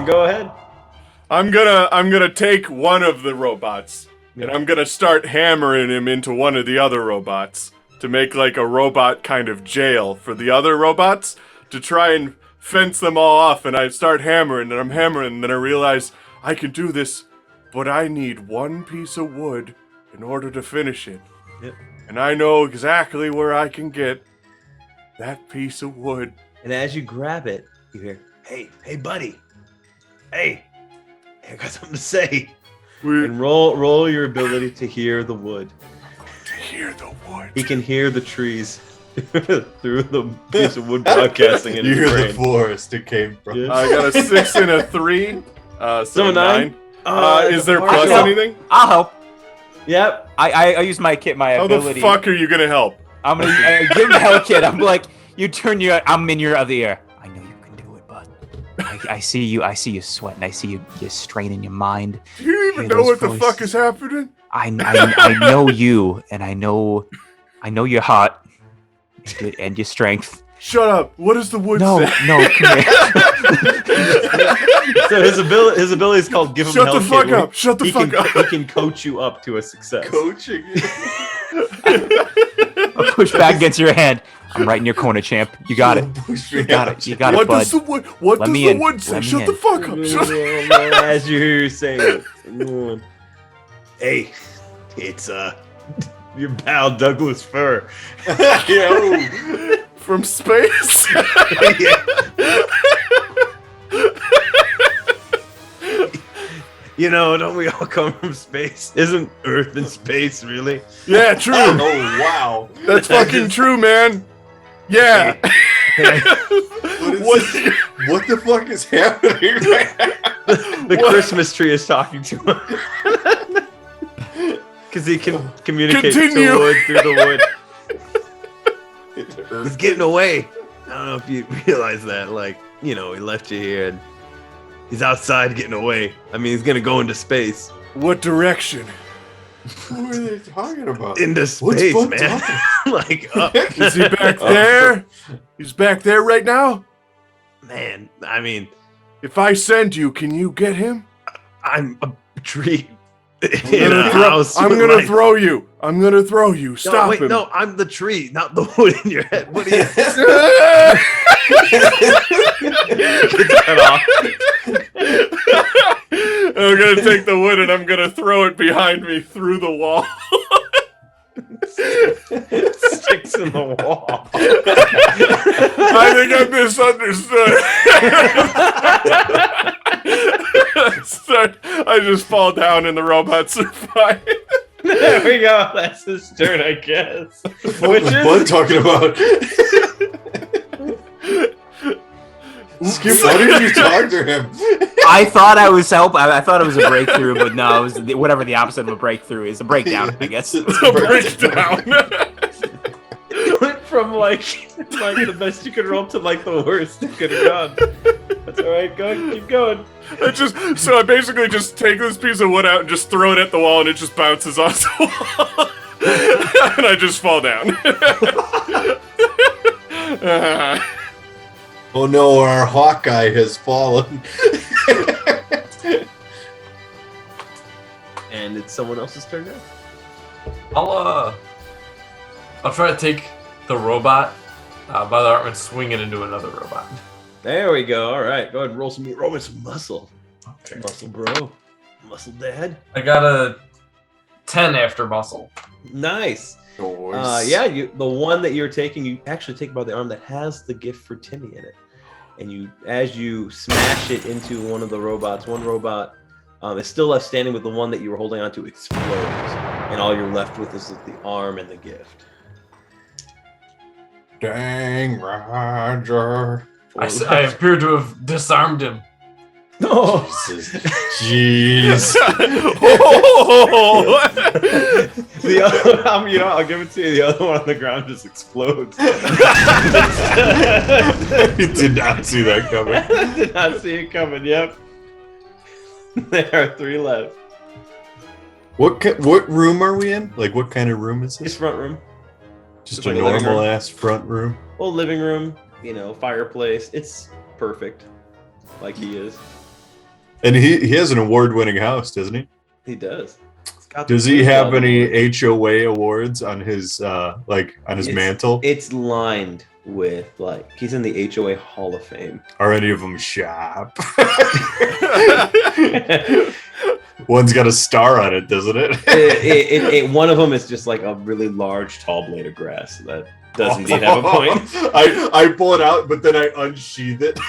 go ahead. I'm gonna take one of the robots, and I'm gonna start hammering him into one of the other robots to make like a robot kind of jail for the other robots to try and fence them all off. And I start hammering, and I'm hammering, and then I realize I can do this, but I need one piece of wood in order to finish it. Yep. And I know exactly where I can get that piece of wood. And as you grab it, you hear, "Hey, buddy. Hey, I got something to say." And roll your ability to hear the wood. To hear the wood. He can hear the trees through the piece of wood broadcasting in his You hear brain. the forest it came from. Yes. I got a 6 and a 3. So 9. 9. Is there plus I'll anything? I'll help. Yep. I use my How ability. the fuck are you gonna help? I'm gonna give him the hell kit. I'm like, you turn your. I'm in your other ear. I know you can do it, bud. I see you. I see you sweating. I see you straining your mind. Do you even Hear know those what the voices. fuck is happening? I know you, and I know your heart and your strength. Shut up. What does the wood No, say? no, come here. So his ability is called Give Him Shut Hell the Kit, fuck where up. Shut the he fuck can, up. He can coach you up to a success. Coaching. I'll push back against your hand. I'm right in your corner, champ. You got it. Push You me got out. it. You got it, What bud. does the wood? What Let does me the in. wood say? Let me Shut the in. fuck up. Shut As you hear you saying it. Hey, it's your pal Douglas Fur. Yo. From space. You know, don't we all come from space? Isn't Earth in space, really? Yeah, true. Oh wow. That's fucking true, man. Yeah. What the fuck is happening right now? The Christmas tree is talking to him. Because he can communicate Continue. to wood through the wood. He's getting away. I don't know if you realize that. Like, you know, he left you here and he's outside getting away. I mean, he's going to go into space. What direction? What are they talking about? Into What's space, Bud man. talking? Like, up. Is he back there? He's back there right now? Man, I mean, If I send you, can you get him? I'm a tree in a house. I'm with gonna lights. throw you. I'm gonna throw you. Stop No, wait, him. no, I'm the tree, not the wood in your head. What are you? Gets cut off. I'm gonna take the wood and I'm gonna throw it behind me through the wall. Sticks in the wall. I think I misunderstood. I just fall down and the robot survive. There we go. That's his turn, I guess. What was Bud talking about? Skip, why didn't you talk to him? I thought I was help. I thought it was a breakthrough, but no, it was whatever the opposite of a breakthrough is. A breakdown, I guess. A breakdown. It went from like the best you could roll to like the worst it could have gone. That's all right. Go, keep going. I basically just take this piece of wood out and just throw it at the wall, and it just bounces off the wall, and I just fall down. Oh no, our Hawkeye has fallen. And it's someone else's turn now. I'll try to take the robot by the arm and swing it into another robot. There we go. All right, go ahead and roll me some muscle. Okay. Muscle, bro. Muscle, dad. I got a 10 after muscle. Nice. Nice. Yeah, the one that you're taking, you actually take by the arm that has the gift for Timmy in it, and as you smash it into one of the robots, one robot is still left standing, with the one that you were holding onto explodes, and all you're left with is the arm and the gift. Dang, Roger. I appear to have disarmed him. Oh, Jeez. the other, I'll give it to you. The other one on the ground just explodes. Did not see that coming. Did not see it coming. Yep. There are 3 left. What room are we in? Like, what kind of room is This this? front room. Just like a a living normal room. ass front room. Well, living room, fireplace. It's perfect. Like he is. And he has an award-winning house, doesn't he? He does. Does he have any HOA awards on his mantle? It's lined with he's in the HOA Hall of Fame. Are any of them sharp? One's got a star on it, doesn't it? One of them is just like a really large, tall blade of grass that does indeed have a point. I pull it out, but then I unsheath it.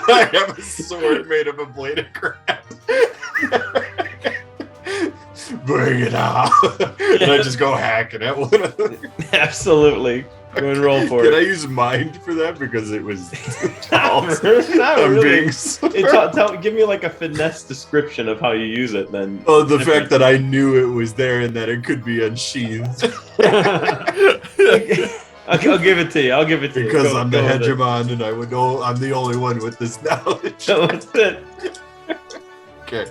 I have a sword made of a blade of grass. Bring it out. And I just go hacking at one of them. Absolutely. Go and roll for Can I it. use mind for that? Because it was... Not I'm really. being Give me like a finesse description of how you use it then. Oh, the fact that I knew it was there and that it could be unsheathed. I'll give it to you. I'll give it to you. Because Go- I'm the go with it. hegemon and I would know I'm the only one with this knowledge. So that's it. Okay.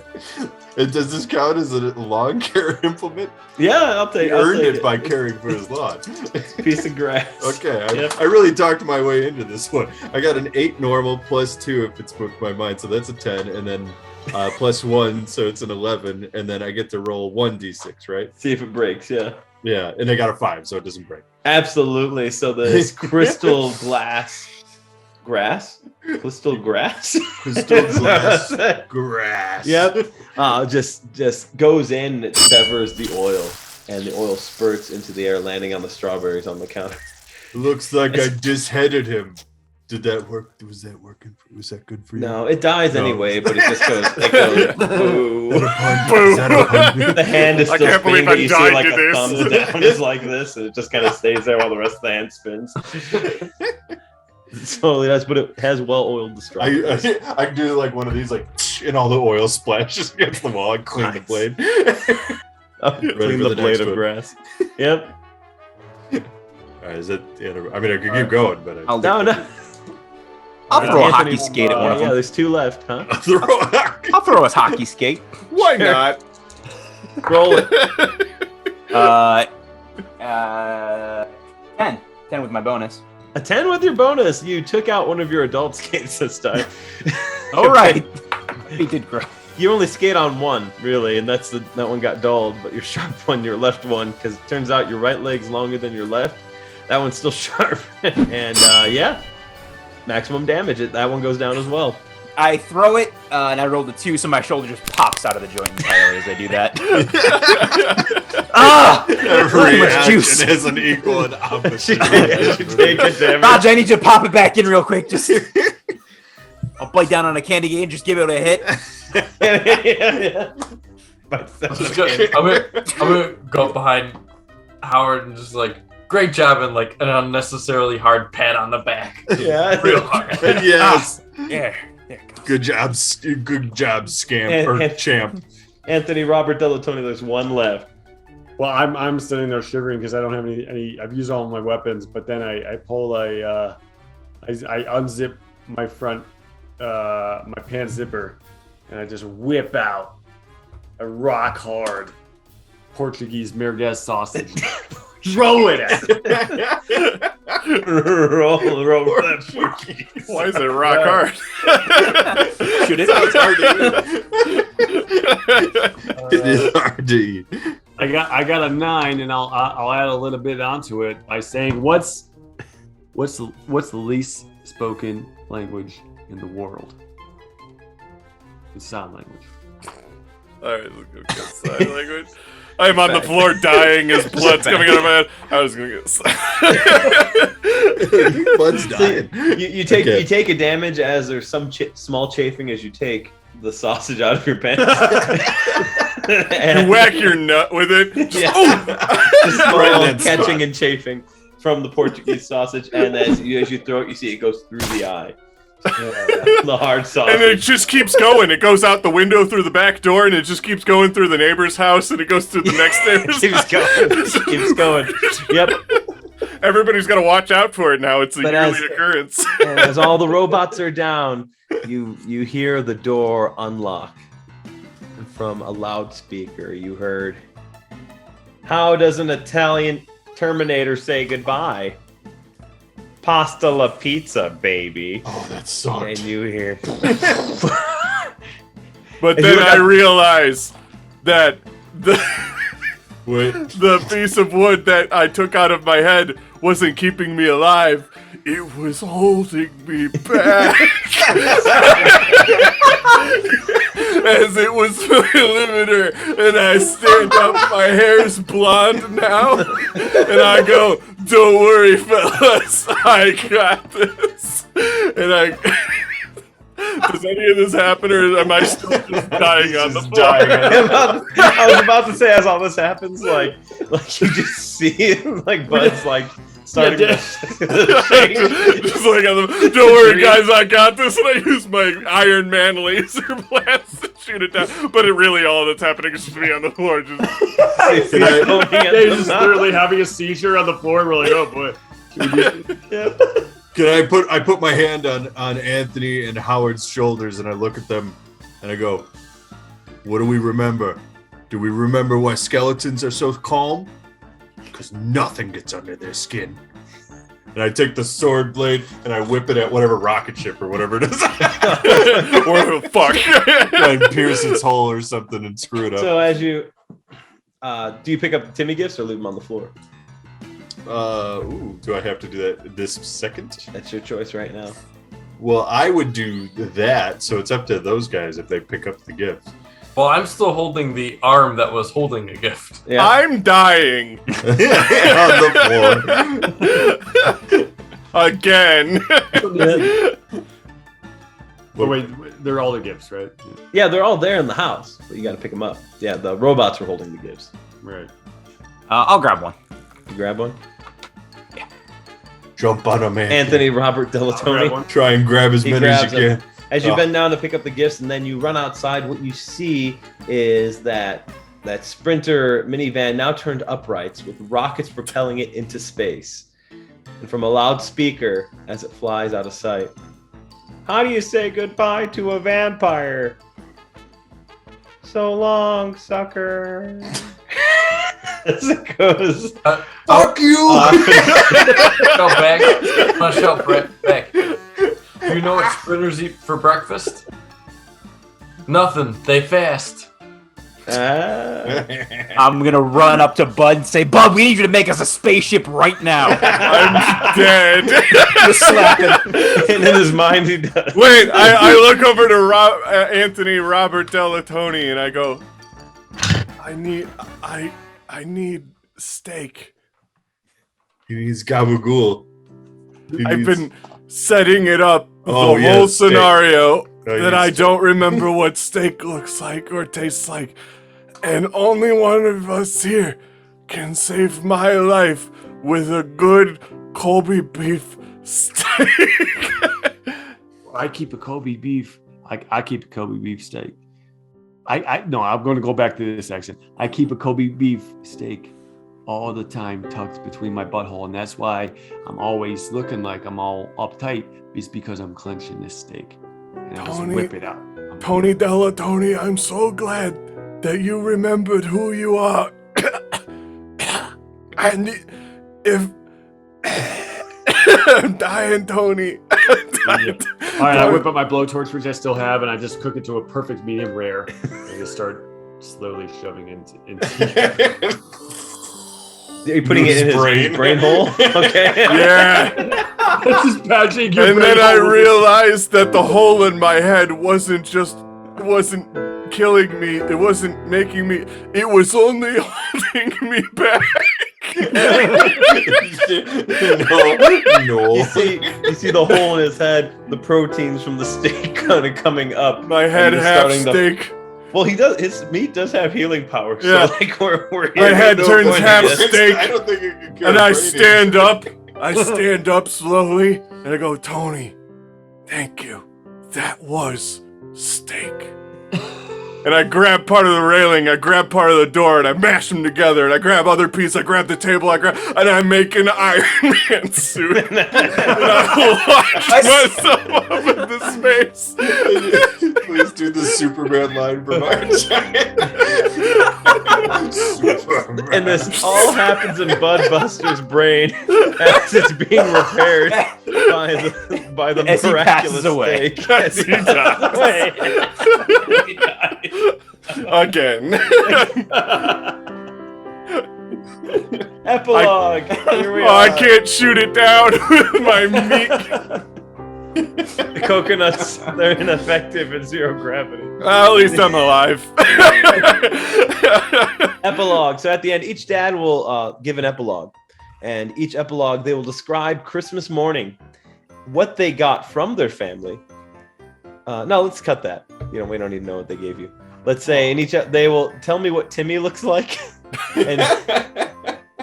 And does this count as a lawn care implement? Yeah, I'll take He I'll earned take it by caring for his lawn. piece of grass. Okay, Yep. I really talked my way into this one. I got an 8 normal plus 2 if it's booked by mind, so that's a 10, and then plus 1, so it's an 11, and then I get to roll 1d6, right? See if it breaks, yeah. Yeah, and I got a 5, so it doesn't break. Absolutely. So this crystal glass grass? Crystal grass? Crystal glass grass. Yep. Just goes in and it severs the oil, and the oil spurts into the air, landing on the strawberries on the counter. Looks like I disheaded him. Did that work? Was that working? Was that good for you? No, it dies No. anyway, but it just goes. It goes boo. Is that a pun? The hand is I still can't believe spinning, I but you see died like to a this. thumbs down is like this, and it just kind of stays there while the rest of the hand spins. It totally does, but it has well-oiled the strawberries. I do like one of these, like, and all the oil splashes against the wall. I clean the Nice. blade. Clean for the the blade next of one. grass. Yep. All right, is that? I mean, I could keep going, but I'll No, no. I'll throw a Anthony- hockey skate at one of Yeah, them. there's 2 left, huh? I'll throw a hockey skate. Why not? Roll it. 10. 10 with my bonus. A 10 with your bonus. You took out one of your adult skates this time. All right. He did grow. You only skate on one, really, and that one got dulled. But your sharp one, your left one, because it turns out your right leg's longer than your left. That one's still sharp, and yeah, maximum damage. That one goes down as well. I throw it, and I rolled a 2, so my shoulder just pops out of the joint entirely as I do that. Ah! Every Too much action juice. has an equal and opposite. You take a damage. Raj, I need you to pop it back in real quick. Just, I'll bite down on a candy cane, just give it a hit. Yeah. I'm gonna go up behind Howard and just like, great job, and like an unnecessarily hard pat on the back. Yeah. Real hard. Yes. There it goes. Good job, scamp or And- champ. Anthony Robert Delatoni, there's one left. Well, I'm sitting there shivering because I don't have any. I've used all my weapons, but then I pull I unzip my front my pants zipper, and I just whip out a rock hard Portuguese merguez sausage. Throw it at him. roll that Portuguese. Why is it rock hard? Should it? It's hard to eat. It is hard to eat. I got a 9, and I'll add a little bit onto it by saying what's the least spoken language in the world? It's sign language. All right, let's go get sign language. I'm on the floor dying as blood's coming out of my head. I was gonna get Bud's dying. You take Okay. you take a damage as there's some small chafing as you take the sausage out of your pants. You whack your nut with it. Just, Yeah. oh! Just small Right in that catching spot. and chafing from the Portuguese sausage, and as you throw it, you see it goes through the eye. The hard sausage. And it just keeps going. It goes out the window through the back door, and it just keeps going through the neighbor's house, and it goes through the next neighbor's keeps going. Keeps going. Yep. Everybody's got to watch out for it now. It's a But yearly as- occurrence. And as all the robots are down, you hear the door unlock. And from a loudspeaker, you heard, "How does an Italian Terminator say goodbye? Pasta la pizza, baby. Oh, that sucked. And you hear. But And then you look I up- realize that Wait. the piece of wood that I took out of my head wasn't keeping me alive. It was holding me back. As it was my limiter, and I stand up, my hair's blonde now, and I go, "Don't worry, fellas, I got this." And does any of this happen, or am I still just dying on the Just floor? dying on I was about to say, as all this happens, like you just see it, like Bud's like starting to shake. Just like on the, don't worry, guys, I got this, and I use my Iron Man laser blast to shoot it down. But it really all that's happening is just me on the floor. Just They're just literally having a seizure on the floor. And we're like, oh boy. Can I put my hand on Anthony and Howard's shoulders and I look at them and I go, what do we remember? Do we remember why skeletons are so calm? Because nothing gets under their skin. And I take the sword blade and I whip it at whatever rocket ship or whatever it is. or fuck. And pierce its hull or something and screw it up. So as you, do you pick up the Timmy gifts or leave them on the floor? Do I have to do that this second? That's your choice right now. Well, I would do that, so it's up to those guys if they pick up the gift. Well, I'm still holding the arm that was holding a gift. Yeah. I'm dying. On the Again. But wait, they're all the gifts, right? Yeah, they're all there in the house, but you got to pick them up. Yeah, the robots are holding the gifts. Right. I'll grab one. You grab one. Jump on him, man. Anthony Robert Grab Delatoni. one. Try and grab as He many as grabs you them. can. As you Oh. bend down to pick up the gifts, and then you run outside, what you see is that Sprinter minivan now turned uprights with rockets propelling it into space. And from a loudspeaker, as it flies out of sight, how do you say goodbye to a vampire? So long, sucker. As it goes. Fuck you! Shout back. I'm gonna shout back. Do you know what sprinters eat for breakfast? Nothing. They fast. I'm gonna run up to Bud and say, Bud, we need you to make us a spaceship right now. I'm dead. Just slap him. And in his mind, he does. Wait, I look over to Anthony Robert Delatoni and I go, I need steak. He needs gabagool. I've been setting it up the Oh, yeah, whole steak. scenario Oh, that yeah, I steak. don't remember what steak looks like or tastes like. And only one of us here can save my life with a good Colby beef steak. I keep a Kobe beef. I keep a Kobe beef steak. No, I'm going to go back to this accent. I keep a Kobe beef steak all the time tucked between my butthole, and that's why I'm always looking like I'm all uptight. Is because I'm clenching this steak, and I just Tony- whip it out. Tony Delatoni, I'm so glad that you remembered who you are. And if I'm dying, Tony. I'm dying. All right, I whip up my blowtorch, which I still have, and I just cook it to a perfect medium rare, and just start slowly shoving into Are you putting it in his brain hole? Okay. Yeah. just patching your And brain then I hole with- realized that the hole in my head wasn't killing me. It wasn't making me. It was only holding me back. No. You see the hole in his head, the proteins from the steak kind of coming up. My head And you're half starting to- steak. Well, his meat does have healing power. Yeah. So like we're My head no turns point in half this. steak. I don't think it can carry And I brain stand up. I stand up slowly and I go, Tony, thank you. That was steak. And I grab part of the railing, I grab part of the door, and I mash them together. And I grab other piece, I grab the table, and I make an Iron Man suit. And I launch myself up into space. Please do the Superman line from our giant. Super and this all happens in Budbuster's brain as it's being repaired by the As he miraculous passes away. steak. As he dies. Again. Epilogue. Here we Oh, are. I can't shoot it down with my meat. The coconuts, they're ineffective in zero gravity. Well, at least I'm alive. Epilogue. So at the end, each dad will give an epilogue. And each epilogue, they will describe Christmas morning, what they got from their family. No, let's cut that. We don't need to know what they gave you. Let's say in each, they will tell me what Timmy looks like.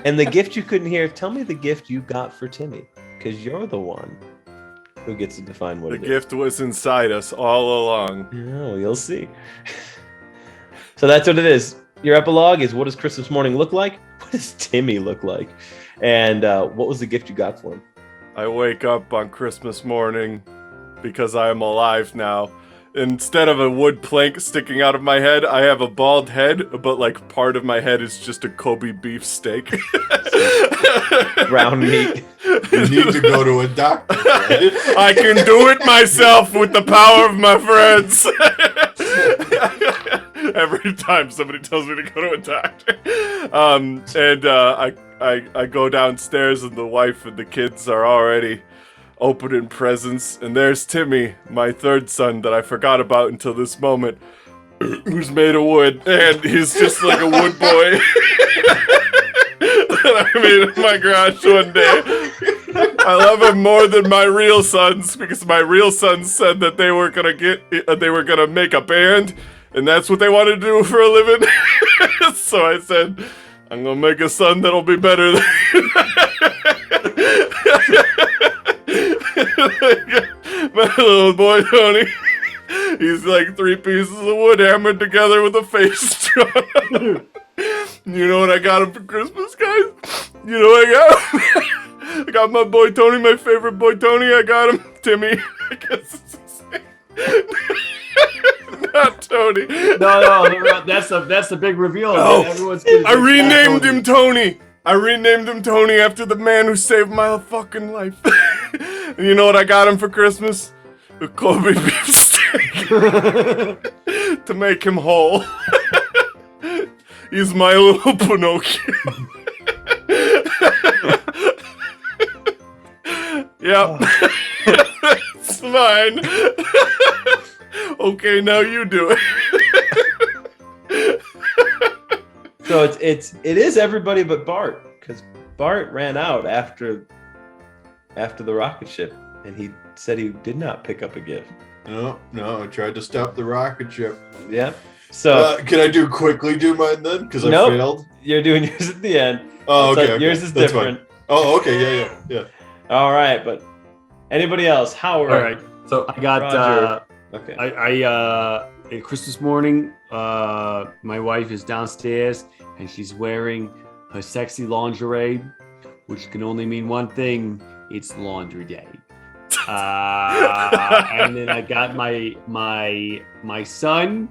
And the gift you couldn't hear, tell me the gift you got for Timmy. Because you're the one who gets to define what The it is. gift was inside us all along. Oh, you'll see. So that's what it is. Your epilogue is, what does Christmas morning look like? What does Timmy look like? And what was the gift you got for him? I wake up on Christmas morning because I am alive now. Instead of a wood plank sticking out of my head, I have a bald head, but like part of my head is just a Kobe beef steak. Brown meat. You need to go to a doctor. Right? I can do it myself with the power of my friends. Every time somebody tells me to go to a doctor. I go downstairs and the wife and the kids are already opening presents, and there's Timmy, my third son that I forgot about until this moment, who's made of wood, and he's just like a wood boy that I made in my garage one day. I love him more than my real sons because my real sons said that they were gonna make a band, and that's what they wanted to do for a living. So I said, I'm gonna make a son that'll be better than. My little boy Tony, he's like 3 pieces of wood hammered together with a face drawn on. You know what I got him for Christmas, guys? You know what I got him? I got my boy Tony, my favorite boy Tony. I got him Timmy. I guess it's his name. Not Tony. No, that's the big reveal. Oh, Everyone's gonna I renamed Tony. him Tony. I renamed him Tony after the man who saved my fucking life. And you know what I got him for Christmas? A Kobe beef steak. To make him whole. He's my little Pinocchio. Yep. It's fine. Okay, now you do it. So it is everybody but Bart, because Bart ran out after the rocket ship, and he said he did not pick up a gift. No, I tried to stop the rocket ship. Yeah. So Can I quickly do mine then? Because I Nope. failed. you're doing yours at the end. Oh, So okay. yours is That's different. fine. Oh, okay. Yeah. All right, but anybody else? Howard. All right. So I got Roger. Okay. a Christmas morning. My wife is downstairs and she's wearing her sexy lingerie, which can only mean one thing: it's laundry day. And then I got my son.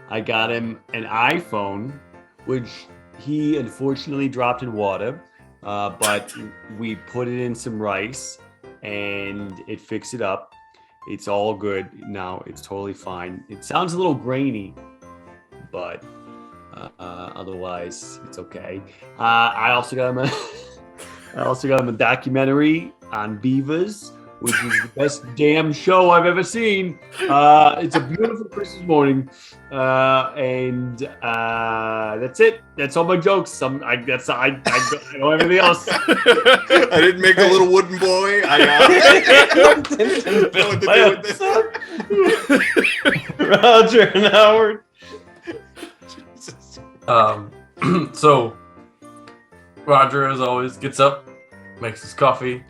I got him an iPhone, which he unfortunately dropped in water, but we put it in some rice and it fixed it up. It's all good now. It's totally fine. It sounds a little grainy, but otherwise it's okay. I also got him a documentary on beavers, which is the best damn show I've ever seen. It's a beautiful Christmas morning, and that's it. That's all my jokes. I know everything else. I didn't make a little wooden boy. I didn't know what to do with this. Roger and Howard. So Roger, as always, gets up, makes his coffee.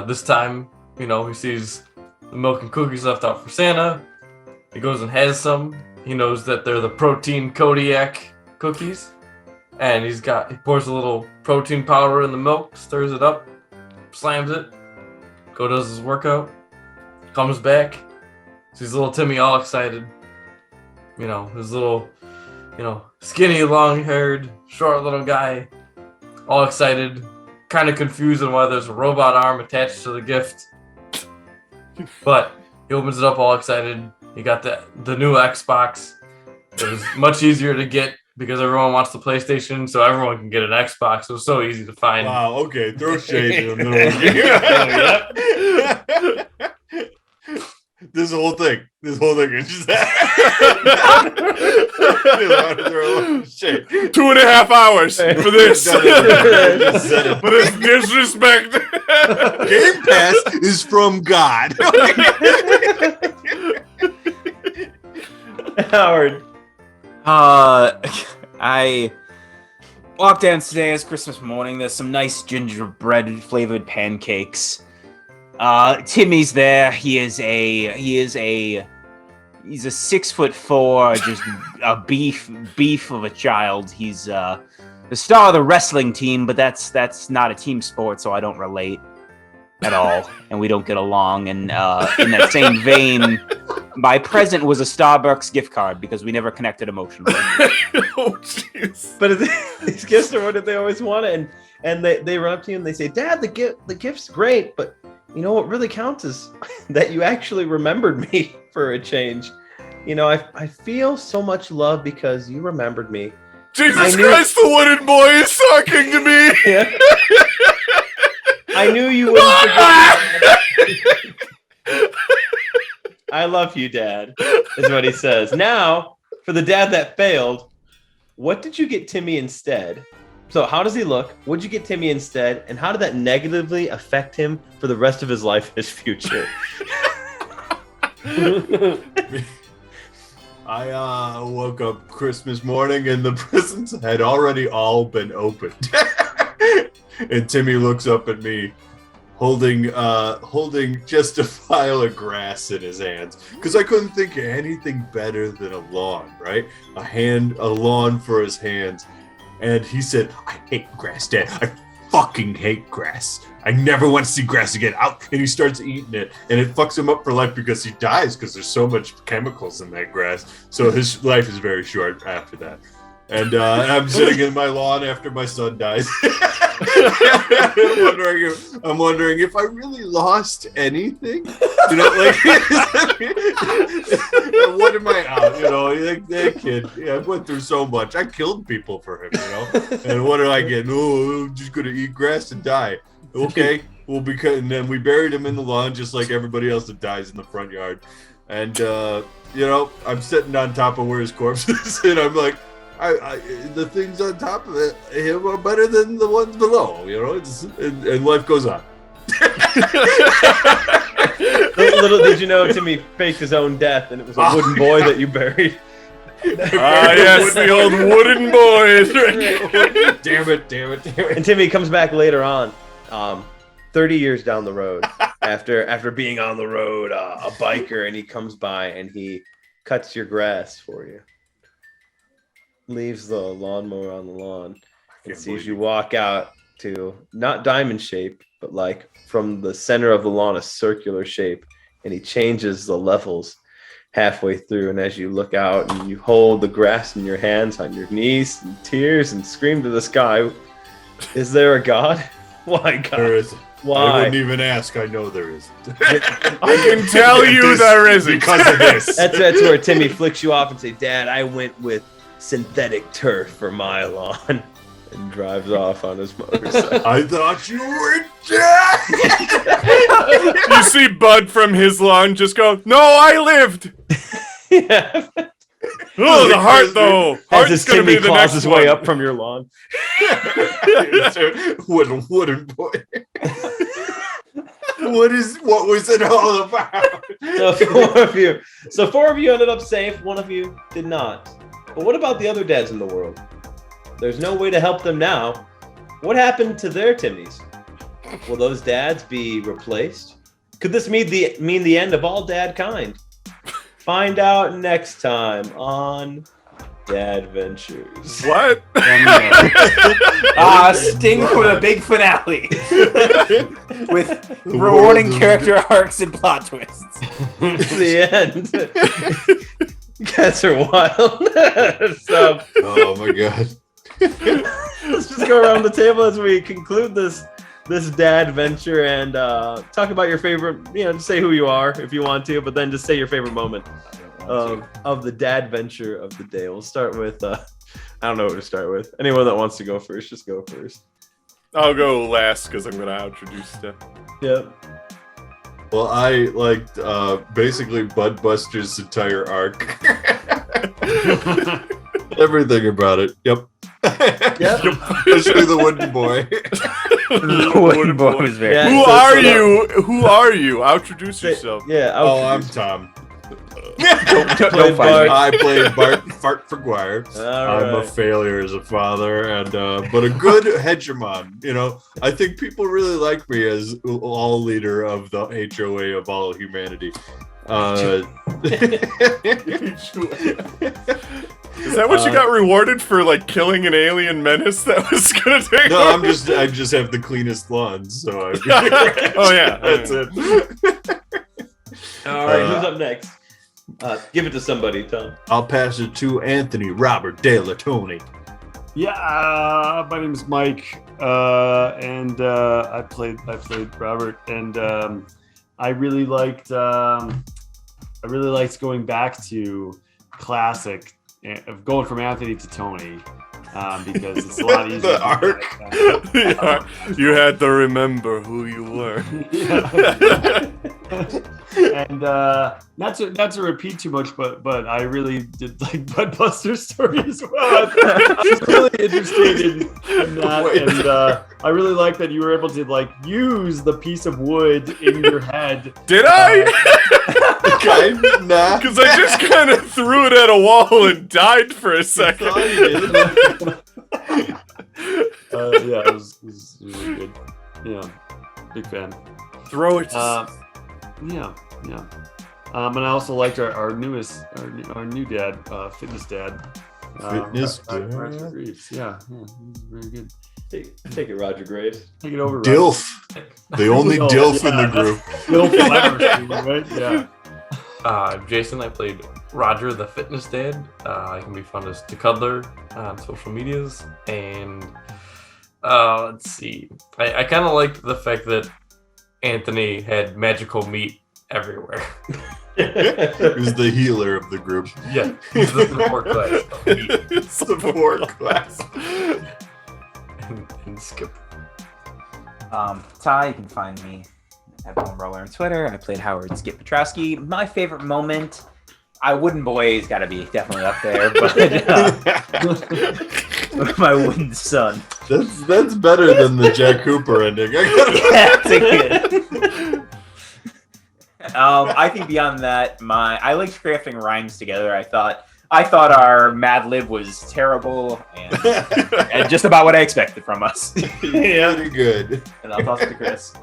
This time, he sees the milk and cookies left out for Santa. He goes and has some. He knows that they're the protein Kodiak cookies. And he pours a little protein powder in the milk, stirs it up, slams it, does his workout, comes back, sees little Timmy all excited. His little skinny, long-haired, short little guy, all excited, kind of confused on why there's a robot arm attached to the gift. But he opens it up all excited. He got the new Xbox. It was much easier to get because everyone wants the PlayStation, so everyone can get an Xbox. It was so easy to find. Wow, okay, throw shade in the middle of the game. This whole thing is just that. 2.5 hours for this. For this disrespect. Game Pass is from God. Howard. I walked downstairs Christmas morning. There's some nice gingerbread flavored pancakes. Timmy's there. He's a 6'4", just a beef of a child. He's the star of the wrestling team, but that's not a team sport, so I don't relate at all, and we don't get along. And in that same vein, my present was a Starbucks gift card because we never connected emotionally. Oh, jeez. But these gifts are what they always wanted, and they run up to you and they say, "Dad, the gift's great, but you know what really counts is that you actually remembered me for a change. I feel so much love because you remembered me." Jesus Christ, the wooden boy is talking to me. Yeah. I knew you wouldn't forget. I love you, Dad, is what he says. Now, for the dad that failed, what did you get Timmy instead? So how does he look? What did you get Timmy instead? And how did that negatively affect him for the rest of his life, his future? I woke up Christmas morning and the presents had already all been opened. And Timmy looks up at me holding just a pile of grass in his hands, because I couldn't think of anything better than a lawn, right? A lawn for his hands. And he said, "I hate grass, Dad. I fucking hate grass. I never want to see grass again." Out, and he starts eating it, and it fucks him up for life because he dies because there's so much chemicals in that grass. So his life is very short after that. And I'm sitting in my lawn after my son dies. I'm wondering if I really lost anything. What am I out? That kid. Yeah, I went through so much. I killed people for him. And what did I get? Oh, I'm just gonna eat grass and die. Okay. Well, and then we buried him in the lawn just like everybody else that dies in the front yard. And I'm sitting on top of where his corpse is, and I'm like, the things on top of him are better than the ones below, and life goes on. Little did you know Timmy faked his own death, and it was a wooden boy that you buried. Yes, the old wooden boy. Damn it. And Timmy comes back later on, 30 years down the road, after being on the road, a biker, and he comes by and he cuts your grass for you. Leaves the lawnmower on the lawn and sees you walk out to not diamond shape, but like from the center of the lawn, a circular shape, and he changes the levels halfway through. And as you look out and you hold the grass in your hands on your knees and tears and scream to the sky, "Is there a God? Why, God? There isn't. Why?" I wouldn't even ask. I know there isn't. I can tell you there isn't because of this. That's where Timmy flicks you off and say, "Dad, I went with synthetic turf for my lawn," and drives off on his motorcycle. I thought you were dead. You see Bud from his lawn just go, "No, I lived." Yeah. Oh, the heart though. As Heart's this gonna be Timmy the claws next his way one. up from your lawn. Wooden boy. What was it all about? So four of you ended up safe. One of you did not. But what about the other dads in the world? There's no way to help them now. What happened to their Timmys? Will those dads be replaced? Could this mean the end of all dad kind? Find out next time on Dadventures. What? Sting for the big finale with rewarding character arcs and plot twists. The end. Cats are wild. So Oh my god. let's just go around the table as we conclude this dad venture and talk about your favorite. Just say who you are if you want to, but then just say your favorite moment of the dad venture of the day. We'll start with I don't know what to start with. Anyone that wants to go first, just go first. I'll go last because I'm gonna introduce stuff. Yep. Well, I liked basically Budbuster's entire arc. Everything about it. Yep. Yep. Especially the wooden boy. The wooden boy was very. Yeah. Who so- are so you? Who are you? Introduce yourself. Yeah. Oh, I'm Tom. Don't fight me. I played Bart Fart for Guire. I'm a Alright. failure as a father, and but a good hegemon. I think people really like me as all leader of the HOA of all humanity. Is that what you got rewarded for, like killing an alien menace that was gonna take? No, over? I just have the cleanest lawns, so Oh yeah, that's it. All right. Who's up next? Give it to somebody, Tom. I'll pass it to Anthony Robert De La Tony. Yeah, my name's Mike, and I played Robert, and I really liked going back to classic of going from Anthony to Tony, because it's a lot easier. The arc. Yeah, you had to remember who you were. And not to repeat too much, but I really did like Budbuster's story as well. I was really interested in that, Wait. and I really like that you were able to use the piece of wood in your head. Did I? Nah. Because I just kind of threw it at a wall and died for a second. Yeah, it was really good. Yeah, big fan. Throw it. Yeah. And I also liked our new dad, fitness dad. Fitness dad. Roger Graves. Yeah, very good. Take it, Roger Graves. Take it over, Roger. Dilf. The only Oh, Dilf in yeah, the group. Dilf Leverson, right? Yeah. Jason, I played Roger the Fitness Dad. I can be found as Cuddler on social medias. And let's see. I kind of liked the fact that Anthony had magical meat everywhere. Who's the healer of the group? Yeah, he's the support class of meat Support class. and Skip. Ty, you can find me at Homebrew on Twitter. I played Howard Skip Petrowski. My favorite moment, Wooden Boy's got to be definitely up there, but my wooden son. That's better than the Jack Cooper ending. That's a good. I think beyond that, I liked crafting rhymes together. I thought our Mad Lib was terrible and just about what I expected from us. Yeah. Pretty good. And I'll toss it to Chris.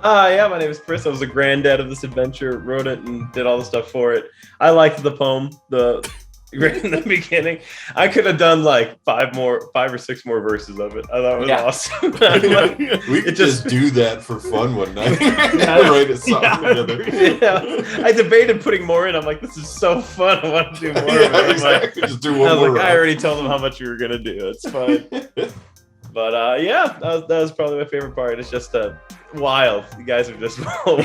Yeah, my name is Chris. I was the granddad of this adventure, wrote it and did all the stuff for it. I liked the poem, right in the beginning. I could have done like 5 or 6 more verses of it. I thought it was awesome. We could just do that for fun one night. Write a song together. Yeah. I debated putting more in. I'm like, this is so fun. I want to do more. Yeah, of it. I'm like, exactly. Just do I one was more like, I round. already told them how much you were gonna do. It's fine. But yeah, that was probably my favorite part. It's just wild. You guys are just wild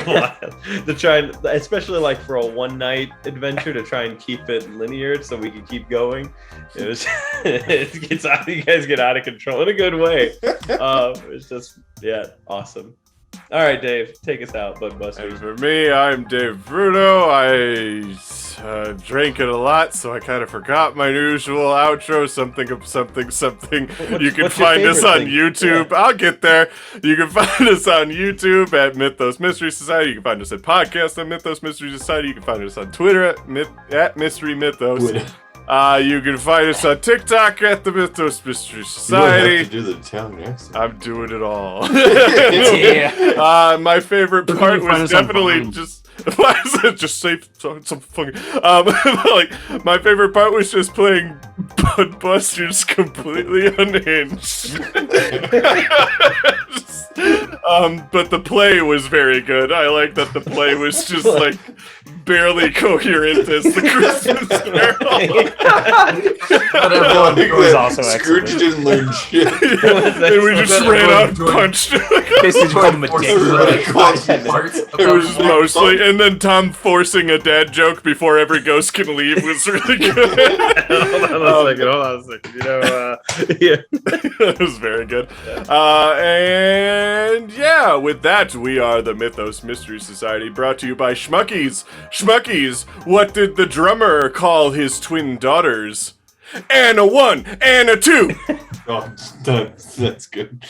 to try, and especially like for a one night adventure, to try and keep it linear so we can keep going. It was it gets out. You guys get out of control in a good way. It's just awesome. All right, Dave, take us out, And Budbusters. for me, I'm Dave Bruno. I drank it a lot, so I kind of forgot my usual outro. Something. You can what's your find us favorite on thing? YouTube. Yeah. I'll get there. You can find us on YouTube at Mythos Mystery Society. You can find us at podcast at Mythos Mystery Society. You can find us on Twitter at Mystery Mythos. You can find us on TikTok at the Mythos Mystery You don't Society. have to do the Italian accent. I'm doing it all. Yeah. My favorite Where can part you find was us on definitely Vine? just Why is it just say something funny? Like, my favorite part was just playing Budbusters completely unhinged. But the play was very good. I like that the play was just like barely coherent as the Christmas Carol. It was also Scrooge excellent. didn't learn shit. And we just ran out and punched. Basically, just called him a dick. It was just mostly, and then Tom forcing a dad joke before every ghost can leave was really good. Hold on a second. You know, yeah. That was very good. And yeah, with that, we are the Mythos Mystery Society, brought to you by Schmuckies. Schmuckies, what did the drummer call his twin daughters? And a 1 and a 2. Oh, that's good.